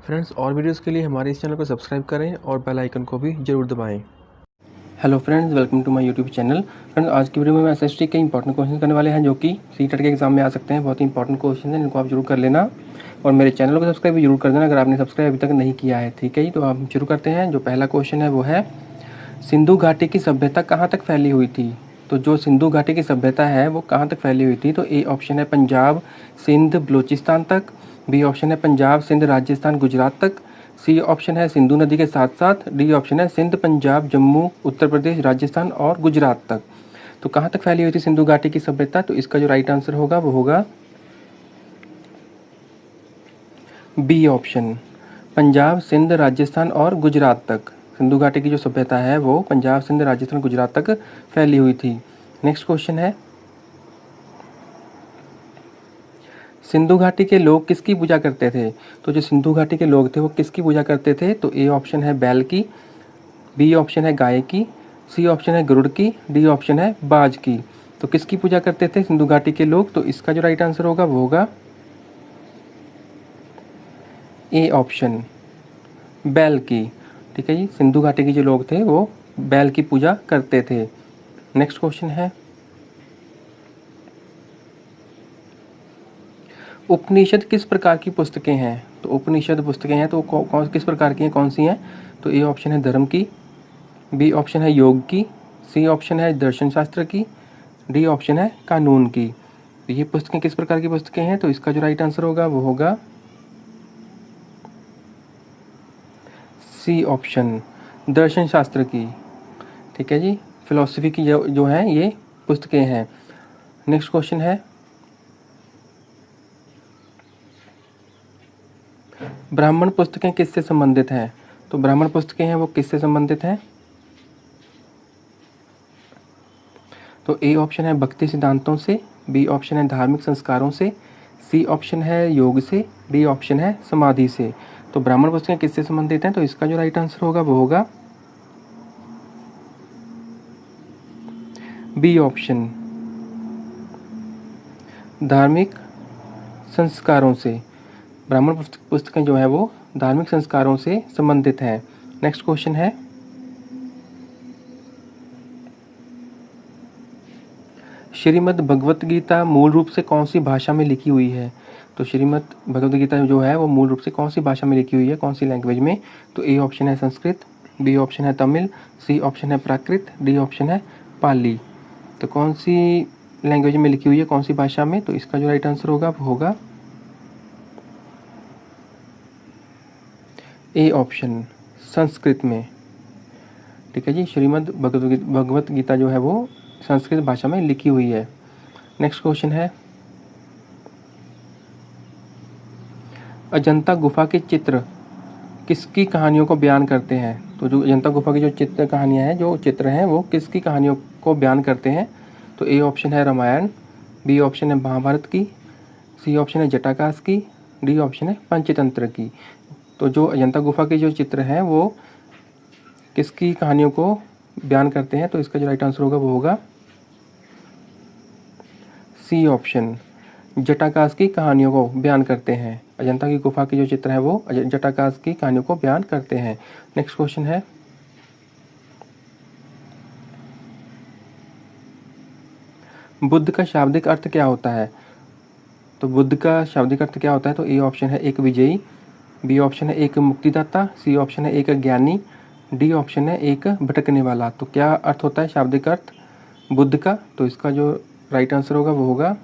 Friends, और videos के लिए हमारे इस चैनल को सब्सक्राइब करें और बेल आइकन को भी जरूर दबाएं। Hello friends, welcome to my YouTube channel. Friends, आज की वीडियो में एसएसटी के इंपॉर्टेंट क्वेश्चन करने वाले हैं जो कि सीटेट के एग्जाम में आ सकते हैं। बहुत ही इंपॉर्टेंट क्वेश्चन है, इनको आप जरूर कर लेना और मेरे चैनल को सब्सक्राइब भी जरूर कर देना अगर आपने सब्सक्राइब अभी तक नहीं किया है। ठीक है जी, तो आप शुरू करते हैं। जो पहला क्वेश्चन है वो है, सिंधु घाटी की सभ्यता कहाँ तक फैली हुई थी? तो जो सिंधु घाटी की सभ्यता है वो कहाँ तक फैली हुई थी? तो ए ऑप्शन है पंजाब सिंध बलूचिस्तान तक, बी ऑप्शन है पंजाब सिंध राजस्थान गुजरात तक, सी ऑप्शन है सिंधु नदी के साथ साथ, डी ऑप्शन है सिंध पंजाब जम्मू उत्तर प्रदेश राजस्थान और गुजरात तक। तो कहाँ तक फैली हुई थी सिंधु घाटी की सभ्यता? तो इसका जो राइट आंसर होगा वो होगा बी ऑप्शन, पंजाब सिंध राजस्थान और गुजरात तक। सिंधु घाटी की जो सभ्यता है वो पंजाब सिंध राजस्थान गुजरात तक फैली हुई थी। नेक्स्ट क्वेश्चन है, सिंधु घाटी के लोग किसकी पूजा करते थे? तो जो सिंधु घाटी के लोग थे वो किसकी पूजा करते थे? तो ए ऑप्शन है बैल की, बी ऑप्शन है गाय की, सी ऑप्शन है गरुड़ की, डी ऑप्शन है बाज की। तो किसकी पूजा करते थे सिंधु घाटी के लोग? तो इसका जो राइट आंसर होगा वो होगा ए ऑप्शन, बैल की। ठीक है जी, सिंधु घाटी के जो लोग थे वो बैल की पूजा करते थे। नेक्स्ट क्वेश्चन है, उपनिषद किस प्रकार की पुस्तकें हैं? तो उपनिषद पुस्तकें हैं तो कौन किस प्रकार की हैं, कौन सी हैं? तो ए ऑप्शन है धर्म की, बी ऑप्शन है योग की, सी ऑप्शन है दर्शन शास्त्र की, डी ऑप्शन है कानून की। तो ये पुस्तकें किस प्रकार की पुस्तकें हैं? तो इसका जो राइट आंसर होगा वो होगा सी ऑप्शन, दर्शन शास्त्र की। ठीक है जी, फिलॉसफी की जो है ये पुस्तकें हैं। नेक्स्ट क्वेश्चन है, ब्राह्मण पुस्तकें किससे संबंधित हैं? तो ब्राह्मण पुस्तकें हैं वो किससे संबंधित हैं? तो ए ऑप्शन है भक्ति सिद्धांतों से, बी ऑप्शन है धार्मिक संस्कारों से, सी ऑप्शन है योग से, डी ऑप्शन है समाधि से। तो ब्राह्मण पुस्तकें किससे संबंधित हैं? तो इसका जो राइट आंसर होगा वो होगा बी ऑप्शन, धार्मिक संस्कारों से। ब्राह्मण पुस्तकें जो है वो धार्मिक संस्कारों से संबंधित हैं। नेक्स्ट क्वेश्चन है, श्रीमद् भगवत गीता मूल रूप से कौन सी भाषा में लिखी हुई है? तो श्रीमद् भगवत गीता जो है वो मूल रूप से कौन सी भाषा में लिखी हुई है, कौन सी लैंग्वेज में? तो ए ऑप्शन है संस्कृत, बी ऑप्शन है तमिल, सी ऑप्शन है प्राकृत, डी ऑप्शन है पाली। तो कौन सी लैंग्वेज में लिखी हुई है, कौन सी भाषा में? तो इसका जो राइट आंसर होगा वो होगा ए ऑप्शन, संस्कृत में। ठीक है जी, श्रीमद् भगवत गीता जो है वो संस्कृत भाषा में लिखी हुई है। नेक्स्ट क्वेश्चन है, अजंता गुफा के चित्र किसकी कहानियों को बयान करते हैं? तो जो अजंता गुफा की जो चित्र कहानियाँ हैं, जो चित्र हैं वो किसकी कहानियों को बयान करते हैं? तो ए ऑप्शन है रामायण, बी ऑप्शन है महाभारत की, सी ऑप्शन है जटाकाश की, डी ऑप्शन है पंचतंत्र की। तो जो अजंता गुफा के जो चित्र हैं वो किसकी कहानियों को बयान करते हैं? तो इसका जो राइट आंसर होगा वो होगा सी ऑप्शन, जटाकाश की कहानियों को बयान करते हैं। अजंता की गुफा के जो चित्र है वो जटाकाश की कहानियों को बयान करते हैं। नेक्स्ट क्वेश्चन है, बुद्ध का शाब्दिक अर्थ क्या होता है? तो बुद्ध का शाब्दिक अर्थ क्या होता है? तो ए ऑप्शन है एक विजयी, बी ऑप्शन है एक मुक्तिदाता, सी ऑप्शन है एक ज्ञानी, डी ऑप्शन है एक भटकने वाला। तो क्या अर्थ होता है शाब्दिक अर्थ बुद्ध का? तो इसका जो राइट आंसर होगा वो होगा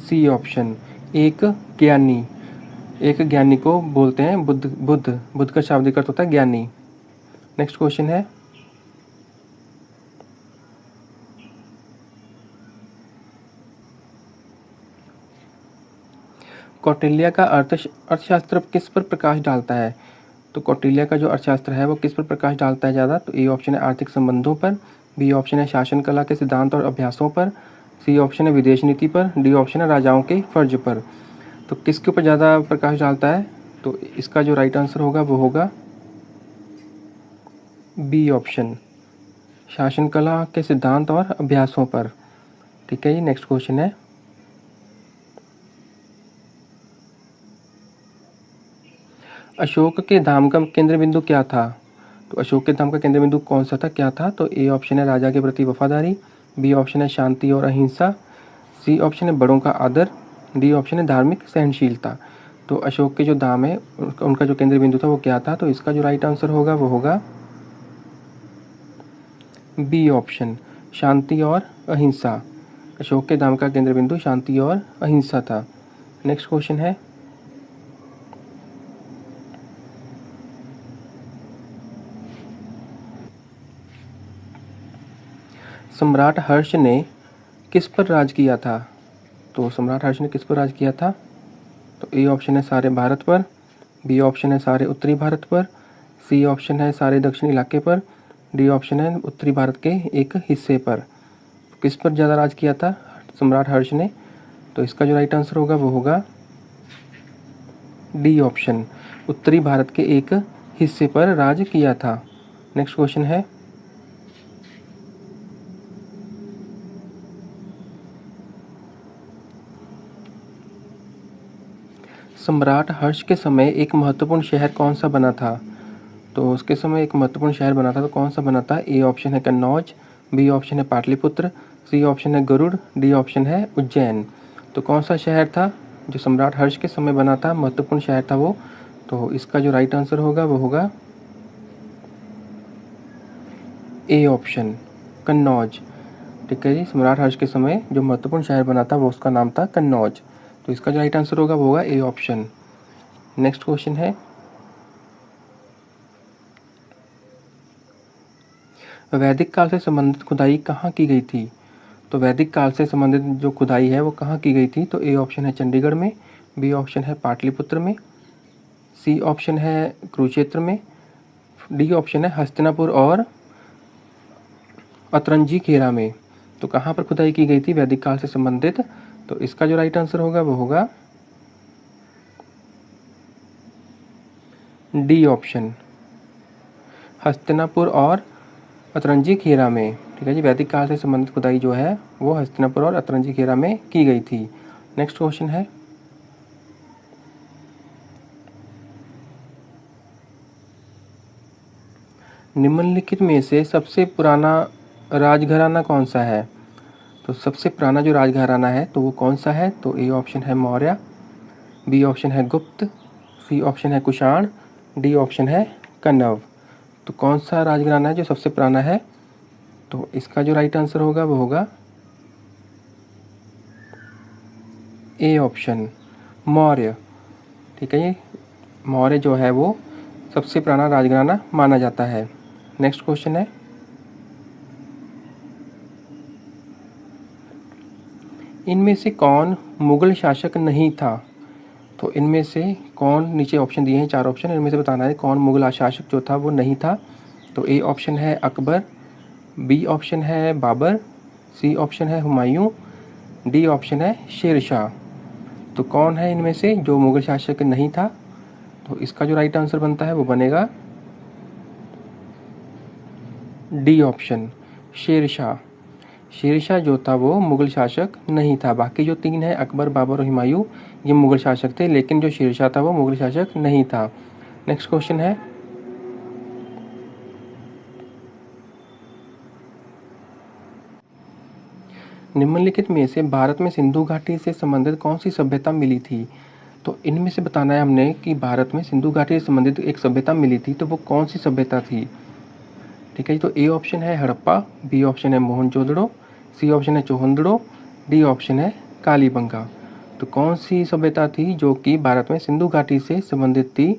सी ऑप्शन, एक ज्ञानी। एक ज्ञानी को बोलते हैं बुद्ध का शाब्दिक अर्थ होता है ज्ञानी। नेक्स्ट क्वेश्चन है, कौटिल्य का अर्थशास्त्र किस पर प्रकाश डालता है? तो कौटिल्य का जो अर्थशास्त्र है वो किस पर प्रकाश डालता है ज़्यादा? तो ए ऑप्शन है आर्थिक संबंधों पर, बी ऑप्शन है शासन कला के सिद्धांत और अभ्यासों पर, सी ऑप्शन है विदेश नीति पर, डी ऑप्शन है राजाओं के फर्ज पर। तो किसके ऊपर ज़्यादा प्रकाश डालता है? तो इसका जो राइट आंसर होगा वो होगा बी ऑप्शन, शासन कला के सिद्धांत और अभ्यासों पर। ठीक है जी, नेक्स्ट क्वेश्चन है, अशोक के धाम का केंद्र बिंदु क्या था? तो अशोक के धाम का केंद्र बिंदु कौन सा था, क्या था? तो ए ऑप्शन है राजा के प्रति वफादारी, बी ऑप्शन है शांति और अहिंसा, सी ऑप्शन है बड़ों का आदर, डी ऑप्शन है धार्मिक सहनशीलता। तो अशोक के जो धाम है उनका जो केंद्र बिंदु था वो क्या था? तो इसका जो राइट आंसर होगा वो होगा बी ऑप्शन, शांति और अहिंसा। अशोक के धाम का केंद्र बिंदु शांति और अहिंसा था। नेक्स्ट क्वेश्चन है, सम्राट हर्ष ने किस पर राज किया था? तो सम्राट हर्ष ने किस पर राज किया था? तो ए ऑप्शन है सारे भारत पर, बी ऑप्शन है सारे उत्तरी भारत पर, सी ऑप्शन है सारे दक्षिणी इलाके पर, डी ऑप्शन है उत्तरी भारत के एक हिस्से पर। किस पर ज़्यादा राज किया था सम्राट हर्ष ने? तो इसका जो राइट आंसर होगा वो होगा डी ऑप्शन, उत्तरी भारत के एक हिस्से पर राज किया था। नेक्स्ट क्वेश्चन है, सम्राट हर्ष के समय एक महत्वपूर्ण शहर कौन सा बना था? तो उसके समय एक महत्वपूर्ण शहर बना था, तो कौन सा बना था? ए ऑप्शन है कन्नौज, बी ऑप्शन है पाटलिपुत्र, सी ऑप्शन है गरुड़, डी ऑप्शन है उज्जैन। तो कौन सा शहर था जो सम्राट हर्ष के समय बना था, महत्वपूर्ण शहर था वो? तो इसका जो राइट आंसर होगा वो होगा ए ऑप्शन, कन्नौज। ठीक है जी, सम्राट हर्ष के समय जो महत्वपूर्ण शहर बना था वो उसका नाम था कन्नौज। तो इसका जो राइट आंसर होगा वो होगा ए ऑप्शन। नेक्स्ट क्वेश्चन है, वैदिक काल से संबंधित खुदाई कहाँ की गई थी? तो वैदिक काल से संबंधित जो खुदाई है वो कहाँ की गई थी? तो ए ऑप्शन है चंडीगढ़ में, बी ऑप्शन है पाटलिपुत्र में, सी ऑप्शन है कुरुक्षेत्र में, डी ऑप्शन है हस्तिनापुर और अतरंजी खेरा में। तो कहाँ पर खुदाई की गई थी वैदिक काल से संबंधित? तो इसका जो राइट आंसर होगा वो होगा डी ऑप्शन, हस्तिनापुर और अतरंजी खेरा में। ठीक है जी, वैदिक काल से संबंधित खुदाई जो है वो हस्तिनापुर और अतरंजी खेरा में की गई थी। नेक्स्ट क्वेश्चन है, निम्नलिखित में से सबसे पुराना राजघराना कौन सा है? तो सबसे पुराना जो राजघराना है तो वो कौन सा है? तो ए ऑप्शन है मौर्य, बी ऑप्शन है गुप्त, सी ऑप्शन है कुषाण, डी ऑप्शन है कण्व। तो कौन सा राजघराना है जो सबसे पुराना है? तो इसका जो राइट आंसर होगा वो होगा ए ऑप्शन, मौर्य। ठीक है, ये मौर्य जो है वो सबसे पुराना राजघराना माना जाता है। नेक्स्ट क्वेश्चन है, इनमें से कौन मुगल शासक नहीं था? तो इनमें से कौन, नीचे ऑप्शन दिए हैं 4 ऑप्शन, इनमें से बताना है कौन मुगल शासक जो था वो नहीं था। तो ए ऑप्शन है अकबर, बी ऑप्शन है बाबर, सी ऑप्शन है हुमायूं, डी ऑप्शन है शेर शाह। तो कौन है इनमें से जो मुगल शासक नहीं था? तो इसका जो राइट आंसर बनता है वो बनेगा डी ऑप्शन, शेर शाह। शेर शाह जो था वो मुगल शासक नहीं था। बाकी जो 3 है अकबर, बाबर और हुमायूं, ये मुगल शासक थे, लेकिन जो शेर शाह था वो मुगल शासक नहीं था। नेक्स्ट क्वेश्चन है, निम्नलिखित में से भारत में सिंधु घाटी से संबंधित कौन सी सभ्यता मिली थी? तो इनमें से बताना है हमने कि भारत में सिंधु घाटी से संबंधित एक सभ्यता मिली थी, तो वो कौन सी सभ्यता थी? ठीक है जी, तो ए ऑप्शन है हड़प्पा, बी ऑप्शन है मोहनजोदड़ो, सी ऑप्शन है चोहंदड़ो, डी ऑप्शन है कालीबंगा। तो कौन सी सभ्यता थी जो कि भारत में सिंधु घाटी से संबंधित थी?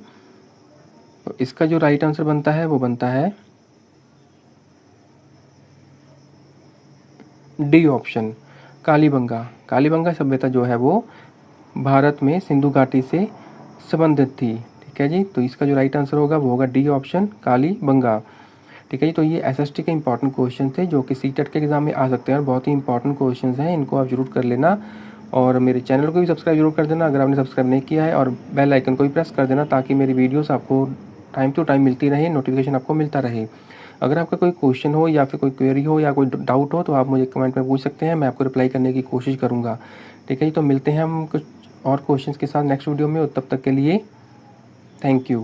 तो इसका जो राइट आंसर बनता है वो बनता है डी ऑप्शन, कालीबंगा। कालीबंगा सभ्यता जो है वो भारत में सिंधु घाटी से संबंधित थी। ठीक है जी, तो इसका जो राइट आंसर होगा वो होगा डी ऑप्शन, कालीबंगा। ठीक है जी, तो ये एसएसटी के इंपॉर्टेंट क्वेश्चन थे जो कि सीटेट के एग्जाम में आ सकते हैं और बहुत ही इंपॉर्टेंट क्वेश्चन हैं, इनको आप जरूर कर लेना। और मेरे चैनल को भी सब्सक्राइब जरूर कर देना अगर आपने सब्सक्राइब नहीं किया है, और बेल आइकन को भी प्रेस कर देना ताकि मेरी वीडियोस आपको टाइम टू टाइम मिलती रहे, नोटिफिकेशन आपको मिलता रहे। अगर आपका कोई क्वेश्चन हो या फिर कोई क्वेरी हो या कोई डाउट हो तो आप मुझे कमेंट में पूछ सकते हैं, मैं आपको रिप्लाई करने की कोशिश करूँगा। ठीक है जी, तो मिलते हैं हम कुछ और क्वेश्चंस के साथ नेक्स्ट वीडियो में। तब तक के लिए थैंक यू।